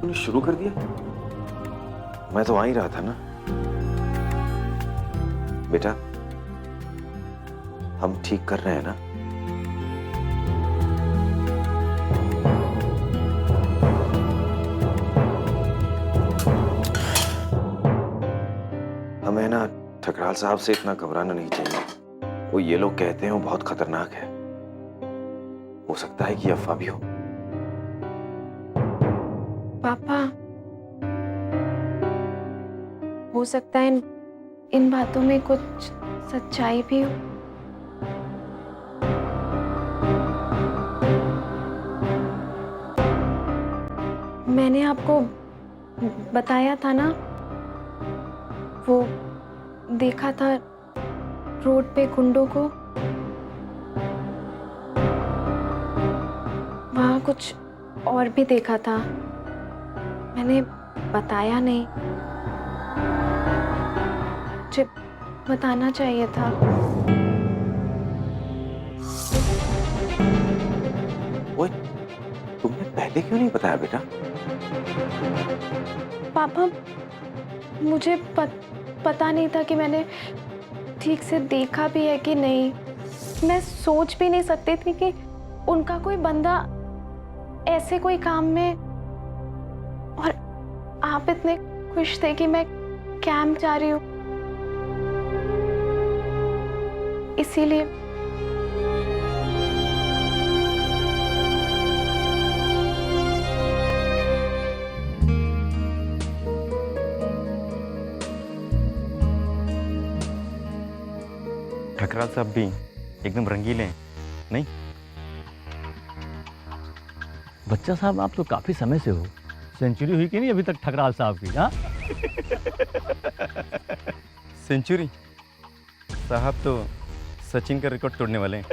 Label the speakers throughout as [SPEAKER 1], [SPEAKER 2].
[SPEAKER 1] तूने शुरू कर दिया? मैं तो आ ही रहा था ना। बेटा, हम ठीक कर रहे हैं ना? हमें ना ठकराल साहब से इतना घबराना नहीं चाहिए। वो ये लोग कहते हैं वो बहुत खतरनाक है। हो सकता है कि अफवाह भी हो।
[SPEAKER 2] पापा, हो सकता है इन बातों में कुछ सच्चाई भी हो। मैंने आपको बताया था ना, वो देखा था रोड पे गुंडों को। वहां कुछ और भी देखा था, मैंने बताया नहीं। मुझे बताना चाहिए था।
[SPEAKER 1] ओए, तुमने पहले क्यों नहीं बताया बेटा?
[SPEAKER 2] पापा, मुझे पता नहीं था कि मैंने ठीक से देखा भी है कि नहीं। मैं सोच भी नहीं सकती थी कि उनका कोई बंदा ऐसे कोई काम में। और आप इतने खुश थे कि मैं कैंप जा रही हूँ, इसीलिए।
[SPEAKER 3] ठकराल साहब भी एकदम रंगीले हैं, नहीं?
[SPEAKER 4] बच्चा साहब, आप तो काफी समय से हो। सेंचुरी हुई कि नहीं अभी तक ठकराल साहब की? हाँ,
[SPEAKER 3] सेंचुरी साहब तो सचिन का रिकॉर्ड तोड़ने वाले हैं।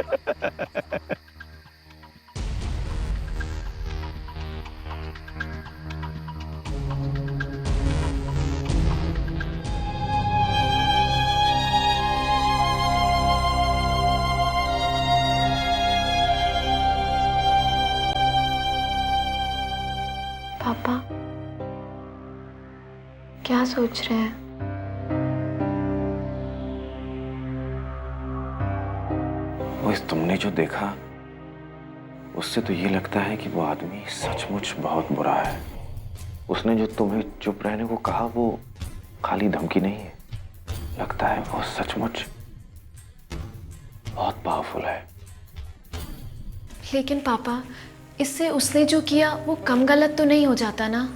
[SPEAKER 2] पापा, क्या सोच रहे हैं?
[SPEAKER 1] ओए, तुमने जो देखा उससे तो ये लगता है कि वो आदमी सचमुच बहुत बुरा है। उसने जो तुम्हें चुप रहने को कहा वो खाली धमकी नहीं है। लगता है वो सचमुच बहुत पावरफुल है।
[SPEAKER 2] लेकिन पापा, इससे उसने जो किया वो कम गलत तो नहीं हो जाता ना,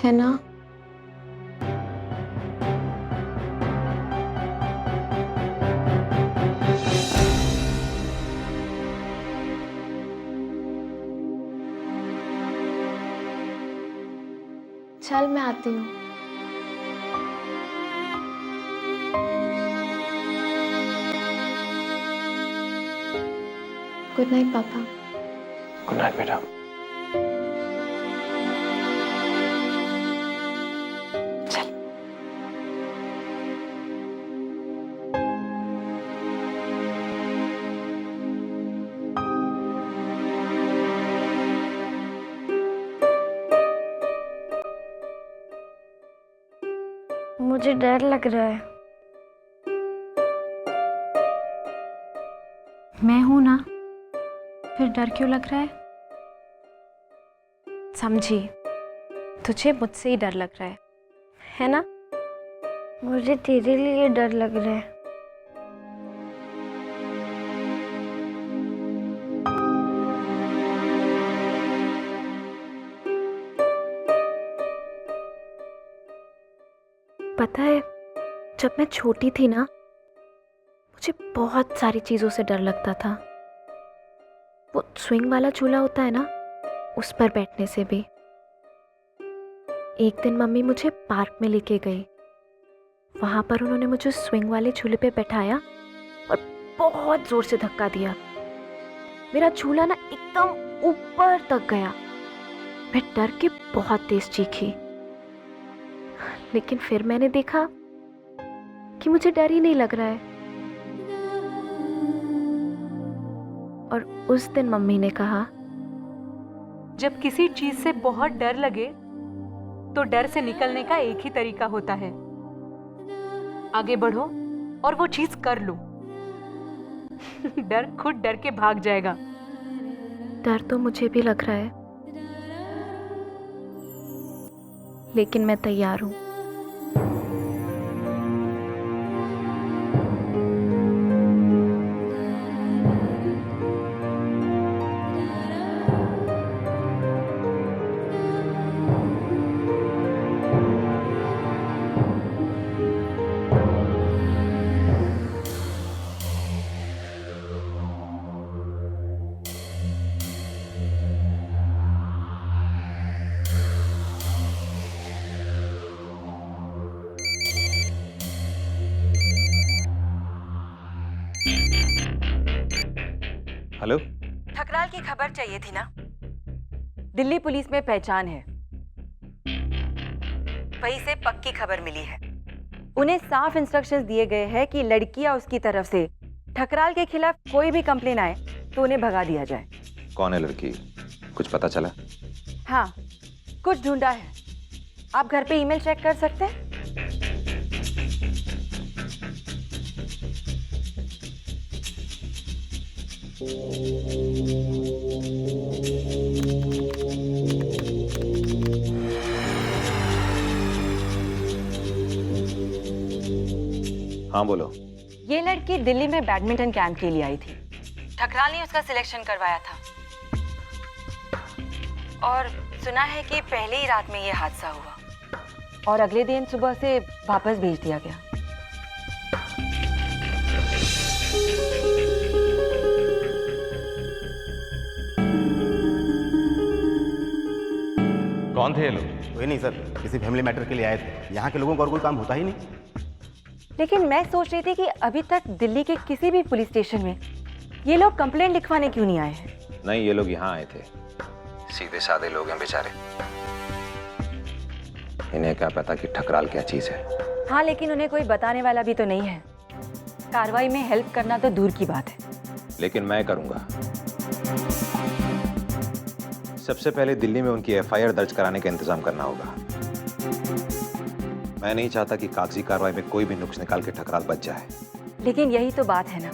[SPEAKER 2] है ना? चल, मैं आती हूँ। गुड नाइट पापा।
[SPEAKER 1] गुड नाइट बेटा।
[SPEAKER 2] चल।
[SPEAKER 5] मुझे डर लग रहा है।
[SPEAKER 2] मैं हूं ना, फिर डर क्यों लग रहा है? समझी, तुझे मुझसे ही डर लग रहा है ना?
[SPEAKER 5] मुझे तेरे लिए डर लग रहा है।
[SPEAKER 2] पता है, जब मैं छोटी थी ना, मुझे बहुत सारी चीजों से डर लगता था। वो स्विंग वाला झूला होता है ना, उस पर बैठने से भी। एक दिन मम्मी मुझे पार्क में लेके गई। वहां पर उन्होंने मुझे स्विंग वाले झूले पे बैठाया और बहुत जोर से धक्का दिया। मेरा झूला ना एकदम ऊपर तक गया। मैं डर के बहुत तेज चीखी, लेकिन फिर मैंने देखा कि मुझे डर ही नहीं लग रहा है। और उस दिन मम्मी ने कहा
[SPEAKER 6] जब किसी चीज से बहुत डर लगे तो डर से निकलने का एक ही तरीका होता है, आगे बढ़ो और वो चीज कर लो। डर खुद डर के भाग जाएगा।
[SPEAKER 2] डर तो मुझे भी लग रहा है, लेकिन मैं तैयार हूँ।
[SPEAKER 1] हेलो,
[SPEAKER 7] ठकराल की खबर चाहिए थी ना? दिल्ली पुलिस में पहचान है, वहीं से पक्की खबर मिली है। उन्हें साफ इंस्ट्रक्शंस दिए गए हैं कि लड़की या उसकी तरफ से ठकराल के खिलाफ कोई भी कंप्लेन आए तो उन्हें भगा दिया जाए।
[SPEAKER 1] कौन है लड़की? कुछ पता चला?
[SPEAKER 7] हाँ, कुछ ढूंढा है। आप घर पे ईमेल चेक कर सकते हैं।
[SPEAKER 1] हाँ बोलो।
[SPEAKER 7] ये लड़की दिल्ली में बैडमिंटन कैंप के लिए आई थी। ठकराल ने उसका सिलेक्शन करवाया था और सुना है कि पहले ही रात में ये हादसा हुआ और अगले दिन सुबह से वापस भेज दिया गया।
[SPEAKER 3] कौन थे ये लोग?
[SPEAKER 8] कोई नहीं सर, किसी फैमिली मैटर के लिए आए थे। यहाँ के लोगों को और कोई काम होता ही नहीं।
[SPEAKER 7] लेकिन मैं सोच रही थी कि अभी तक दिल्ली के किसी भी पुलिस स्टेशन में ये लोग कंप्लेंट लिखवाने क्यों नहीं आए हैं?
[SPEAKER 1] नहीं, ये लोग यहाँ आए थे। सीधे साधे लोग हैं बेचारे, इन्हें क्या पता कि ठकराल क्या चीज है।
[SPEAKER 7] हाँ, लेकिन उन्हें कोई बताने वाला भी तो नहीं है। कार्रवाई में हेल्प करना तो दूर की बात है।
[SPEAKER 1] लेकिन मैं करूंगा। सबसे पहले दिल्ली में उनकी एफआईआर दर्ज कराने का इंतजाम करना होगा। मैं नहीं चाहता कि कागजी कार्रवाई में कोई भी नुक्स निकाल के ठकराल बच जाए।
[SPEAKER 7] लेकिन यही तो बात है ना,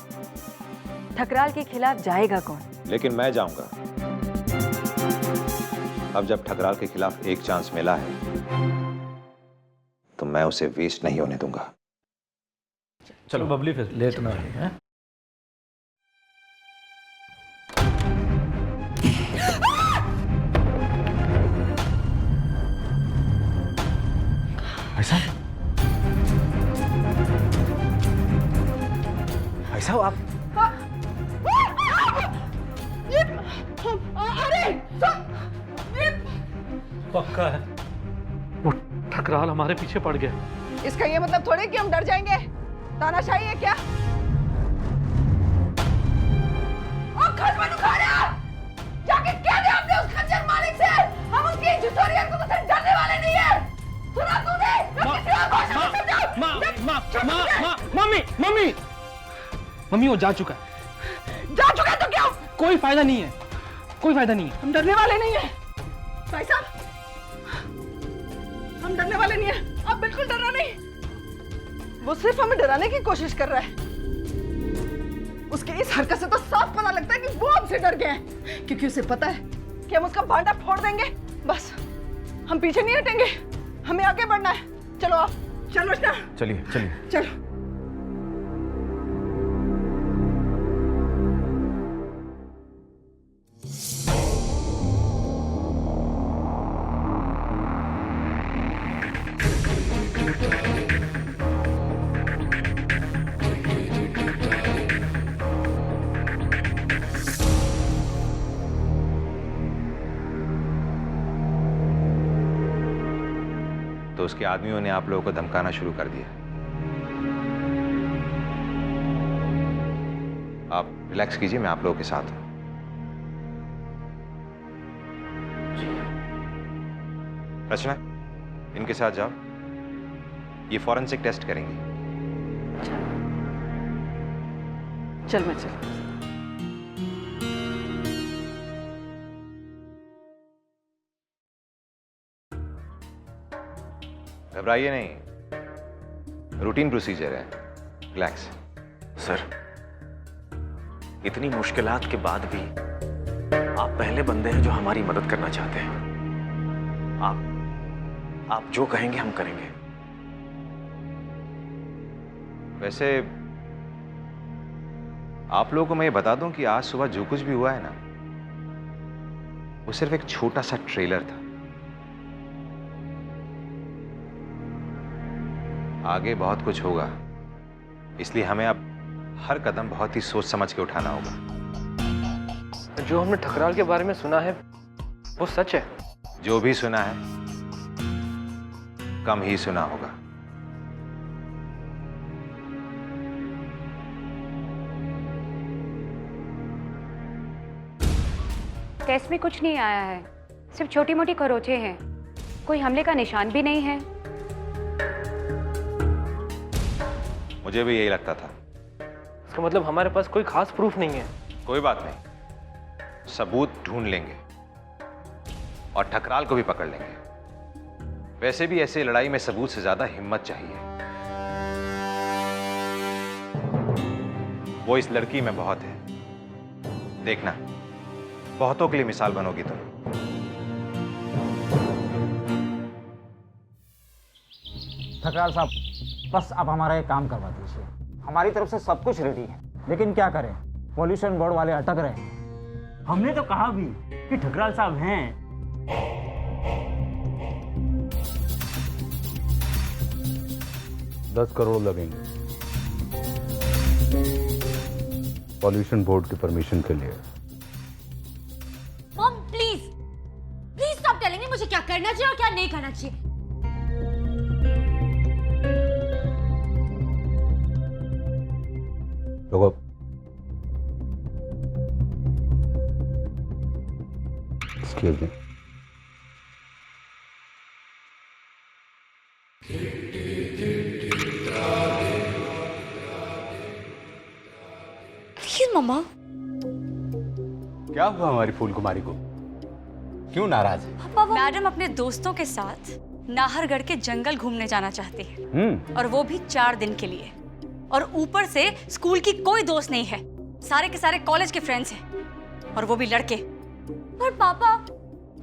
[SPEAKER 7] ठकराल के खिलाफ जाएगा कौन?
[SPEAKER 1] लेकिन मैं जाऊंगा। अब जब ठकराल के खिलाफ एक चांस मिला है तो मैं उसे वेस्ट नहीं होने दूंगा।
[SPEAKER 4] चलो बबली, फिर लेट ना हो।
[SPEAKER 8] ऐसा ऐसा आप
[SPEAKER 4] पक्का है
[SPEAKER 9] वो ठकराल हमारे पीछे पड़ गया।
[SPEAKER 10] इसका ये मतलब थोड़ी कि हम डर जाएंगे। तानाशाही है क्या? और खजमन उखाड़ा, जाके कह दे हमने उस खंजर मालिक से, हम उसकी झुठोरी हरकतों से डरने वाले नहीं है। सुना तूने?
[SPEAKER 9] मम्मी वो जा चुका है।
[SPEAKER 10] जा चुका है तो क्या?
[SPEAKER 9] कोई फायदा नहीं है, कोई फायदा नहीं है।
[SPEAKER 10] हम डरने वाले नहीं है भाई साहब, हम डरने वाले नहीं है। आप बिल्कुल डरना नहीं। वो सिर्फ हमें डराने की कोशिश कर रहा है। उसके इस हरकत से तो साफ पता लगता है कि वो हमसे डर गए हैं, क्योंकि उसे पता है कि हम उसका भांडा फोड़ देंगे। बस हम पीछे नहीं हटेंगे, हमें आगे बढ़ना है। चलो आप, चलो रचना,
[SPEAKER 3] चलिए चलिए।
[SPEAKER 10] चलो।
[SPEAKER 1] तो उसके आदमियों ने आप लोगों को धमकाना शुरू कर दिया। आप रिलैक्स कीजिए, मैं आप लोगों के साथ हूं। रचना, इनके साथ जाओ, ये फॉरेंसिक टेस्ट करेंगे।
[SPEAKER 10] चल मैं चल।
[SPEAKER 11] घबराइए नहीं, रूटीन प्रोसीजर है, रिलैक्स।
[SPEAKER 1] सर, इतनी मुश्किलात के बाद भी आप पहले बंदे हैं जो हमारी मदद करना चाहते हैं। आप जो कहेंगे हम करेंगे।
[SPEAKER 11] वैसे आप लोगों को मैं ये बता दूं कि आज सुबह जो कुछ भी हुआ है ना, वो सिर्फ एक छोटा सा ट्रेलर था। आगे बहुत कुछ होगा, इसलिए हमें अब हर कदम बहुत ही सोच समझ के उठाना होगा।
[SPEAKER 9] जो हमने ठकराल के बारे में सुना है वो सच है?
[SPEAKER 11] जो भी सुना है कम ही सुना होगा।
[SPEAKER 12] टेस्ट में कुछ नहीं आया है, सिर्फ छोटी मोटी खरोंचें हैं, कोई हमले का निशान भी नहीं है।
[SPEAKER 11] मुझे भी यही लगता था।
[SPEAKER 9] इसका मतलब हमारे पास कोई खास प्रूफ नहीं है।
[SPEAKER 11] कोई बात नहीं, सबूत ढूंढ लेंगे और ठकराल को भी पकड़ लेंगे। वैसे भी ऐसे लड़ाई में सबूत से ज्यादा हिम्मत चाहिए। वो इस लड़की में बहुत है, देखना बहुतों के लिए मिसाल बनोगी तुम।
[SPEAKER 13] ठकराल साहब, बस आप हमारा एक काम करवा दीजिए। हमारी तरफ से सब कुछ रेडी है, लेकिन क्या करें, पॉल्यूशन बोर्ड वाले अटक रहे हैं।
[SPEAKER 4] हमने तो कहा भी कि ठकराल साहब हैं।
[SPEAKER 8] 10 करोड़ लगेंगे पॉल्यूशन बोर्ड की परमिशन के लिए।
[SPEAKER 14] Mom please stop telling me मुझे क्या करना चाहिए और क्या नहीं करना चाहिए।
[SPEAKER 8] रुको, एक्सक्यूज मी।
[SPEAKER 14] प्लीज मम्मा।
[SPEAKER 8] क्या हुआ हमारी फूल कुमारी को? क्यों नाराज है?
[SPEAKER 12] मैडम अपने दोस्तों के साथ नाहरगढ़ के जंगल घूमने जाना चाहती है, और वो भी 4 दिन के लिए। और ऊपर से स्कूल की कोई दोस्त नहीं है, सारे के सारे कॉलेज के फ्रेंड्स हैं, और वो भी लड़के।
[SPEAKER 14] पर पापा,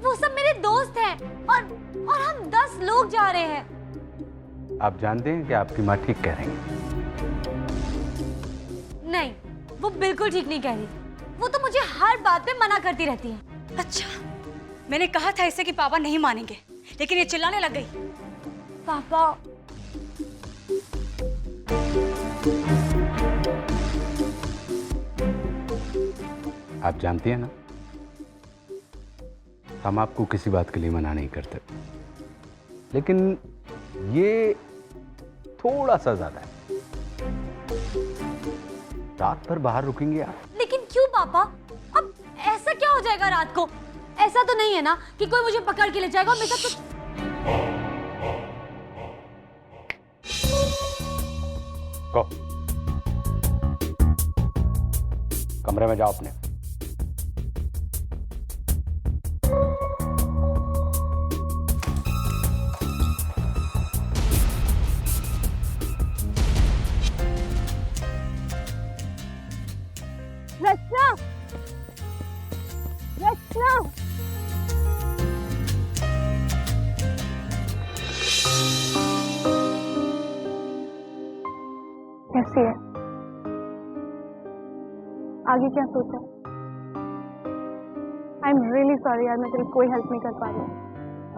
[SPEAKER 14] वो सब मेरे दोस्त हैं और हम 10 लोग जा रहे हैं।
[SPEAKER 8] आप जानते हैं कि आपकी माँ ठीक कह रही है।
[SPEAKER 14] नहीं, वो बिल्कुल ठीक नहीं कह रही। वो तो मुझे हर बात पे मना करती रहती है।
[SPEAKER 12] अच्छा, मैंने कहा था इसे कि पापा नहीं मानेंगे, लेकिन ये चिल्लाने लग गई।
[SPEAKER 14] पापा,
[SPEAKER 8] आप जानती हैं ना, हम आपको किसी बात के लिए मना नहीं करते, लेकिन ये थोड़ा सा ज्यादा है। रात भर बाहर रुकेंगे आप?
[SPEAKER 14] लेकिन क्यों पापा? अब ऐसा क्या हो जाएगा रात को? ऐसा तो नहीं है ना कि कोई मुझे पकड़ के ले जाएगा और मेरे साथ कुछ।
[SPEAKER 8] कमरे में जाओ अपने।
[SPEAKER 14] रचना, रचना,
[SPEAKER 2] कैसी है? आगे क्या सोचा? आई एम रियली सॉरी यार, मैं तेरी कोई हेल्प नहीं कर पा रही।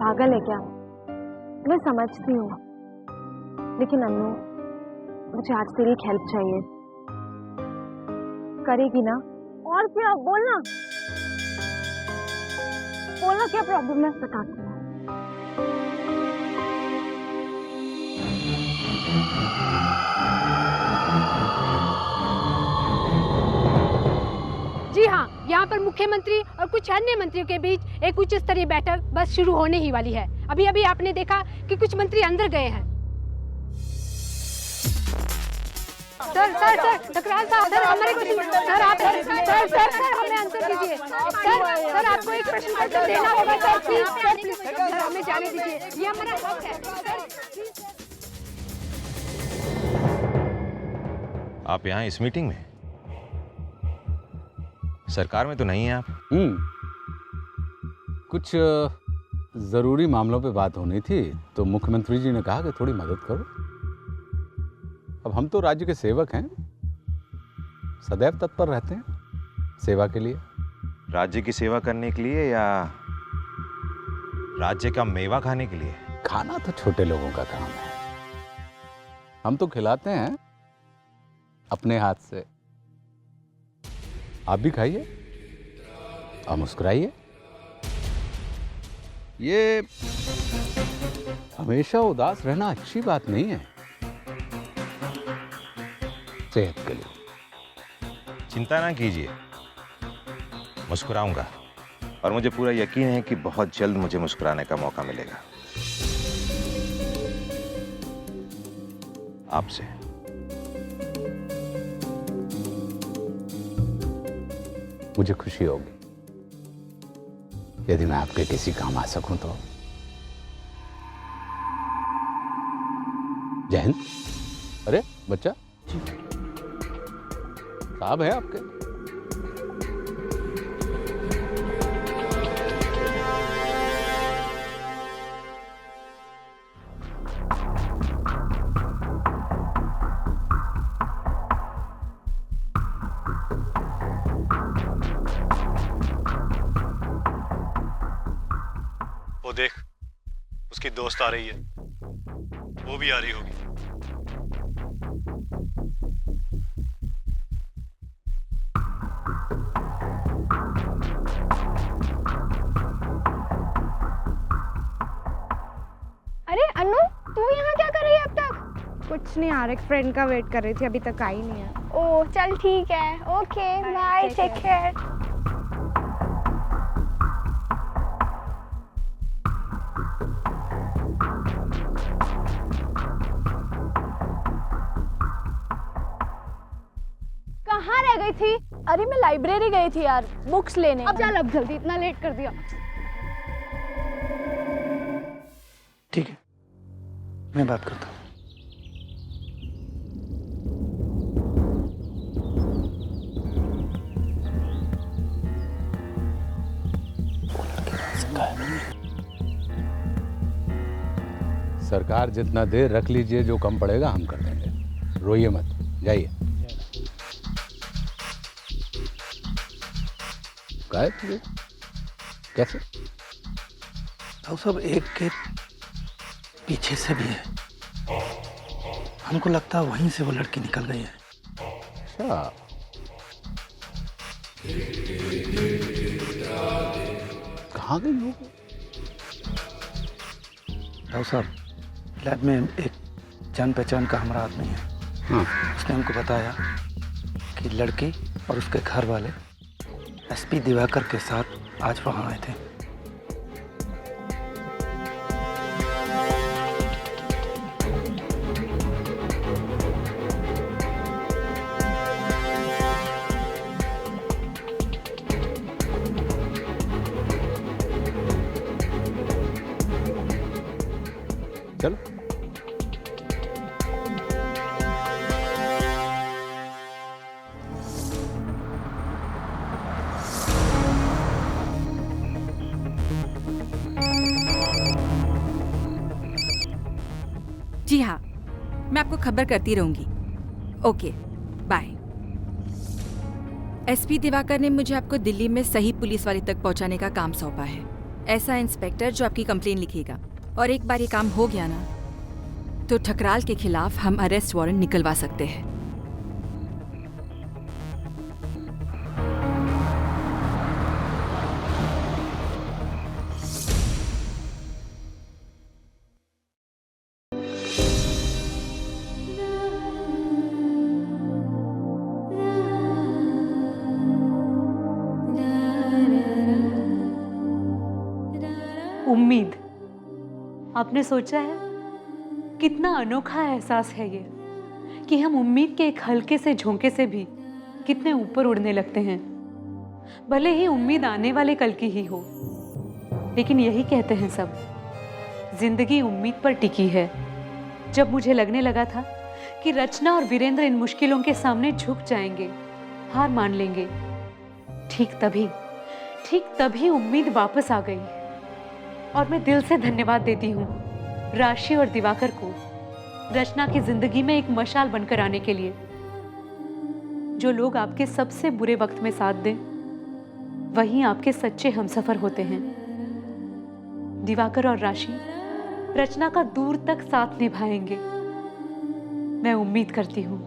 [SPEAKER 2] पागल है क्या? मैं समझती हूँ, लेकिन अन्नू, मुझे आज तेरी एक हेल्प चाहिए। करेगी ना? और क्या? बोलना बोलना, क्या प्रॉब्लम है बताती हूँ।
[SPEAKER 6] जी हाँ, यहाँ पर मुख्यमंत्री और कुछ अन्य मंत्रियों के बीच एक उच्च स्तरीय बैठक बस शुरू होने ही वाली है। अभी अभी आपने देखा कि कुछ मंत्री अंदर गए हैं।
[SPEAKER 2] सर सर सर टकराल साहब, सर हमारे को सर आप सर सर सर सर हमें आंसर दीजिए सर। सर आपको एक प्रश्न का उत्तर देना होगा sir, please sir, please sir हमें जाने दीजिए, ये हमारा हक है सर।
[SPEAKER 11] आप यहाँ इस मीटिंग में? सरकार में तो नहीं है आप?
[SPEAKER 8] कुछ जरूरी मामलों पे बात होनी थी तो मुख्यमंत्री जी ने कहा कि थोड़ी मदद करो। अब हम तो राज्य के सेवक हैं, सदैव तत्पर रहते हैं सेवा के लिए।
[SPEAKER 11] राज्य की सेवा करने के लिए या राज्य का मेवा खाने के लिए?
[SPEAKER 8] खाना तो छोटे लोगों का काम है, हम तो खिलाते हैं अपने हाथ से। आप भी खाइए और मुस्कुराइए। ये हमेशा उदास रहना अच्छी बात नहीं है सेहत के लिए।
[SPEAKER 11] चिंता ना कीजिए, मुस्कुराऊंगा और मुझे पूरा यकीन है कि बहुत जल्द मुझे मुस्कुराने का मौका मिलेगा आपसे।
[SPEAKER 8] मुझे खुशी होगी यदि मैं आपके किसी काम आ सकूं तो। जय हिंद। अरे बच्चा साहब है आपके?
[SPEAKER 15] वो देख, उसकी दोस्त आ रही है, वो भी आ रही होगी।
[SPEAKER 2] अरे अनु, तू यहाँ क्या कर रही है अब तक? कुछ नहीं यार, एक फ्रेंड का वेट कर रही थी, अभी तक आई नहीं है। ओह चल ठीक है, ओके बाय, टेक केयर। कहाँ रह गई थी? अरे मैं लाइब्रेरी गई थी यार, बुक्स लेने। अब चल, अब जल्दी, इतना लेट कर दिया।
[SPEAKER 16] ठीक है, मैं बात करता हूँ।
[SPEAKER 8] सरकार जितना देर रख लीजिए, जो कम पड़ेगा हम कर देंगे, रोइए मत, जाइए। गायब? कैसे?
[SPEAKER 16] तो सब एक के पीछे से भी है, हमको लगता है वहीं से वो लड़की निकल गई है।
[SPEAKER 8] अच्छा, कहाँ गई वो?
[SPEAKER 16] राव साहब, लैब में एक जान पहचान का हमारा आदमी है। उसने हमको बताया कि लड़की और उसके घर वाले एसपी दिवाकर के साथ आज वहाँ आए थे।
[SPEAKER 8] चलो।
[SPEAKER 17] जी हाँ, मैं आपको खबर करती रहूंगी। Okay, bye. एसपी दिवाकर ने मुझे आपको दिल्ली में सही पुलिस वाले तक पहुंचाने का काम सौंपा है। ऐसा इंस्पेक्टर जो आपकी कंप्लेन लिखेगा, और एक बार ये काम हो गया ना, तो ठकराल के खिलाफ हम अरेस्ट वारंट निकलवा सकते हैं।
[SPEAKER 6] उम्मीद, आपने सोचा है कितना अनोखा एहसास है ये कि हम उम्मीद के एक हल्के से झोंके से भी कितने ऊपर उड़ने लगते हैं। भले ही उम्मीद आने वाले कल की ही हो, लेकिन यही कहते हैं सब, जिंदगी उम्मीद पर टिकी है। जब मुझे लगने लगा था कि रचना और वीरेंद्र इन मुश्किलों के सामने झुक जाएंगे, हार मान लेंगे, ठीक तभी उम्मीद वापस आ गई। और मैं दिल से धन्यवाद देती हूँ राशि और दिवाकर को, रचना की जिंदगी में एक मशाल बनकर आने के लिए। जो लोग आपके सबसे बुरे वक्त में साथ दें, वही आपके सच्चे हमसफर होते हैं। दिवाकर और राशि रचना का दूर तक साथ निभाएंगे, मैं उम्मीद करती हूँ।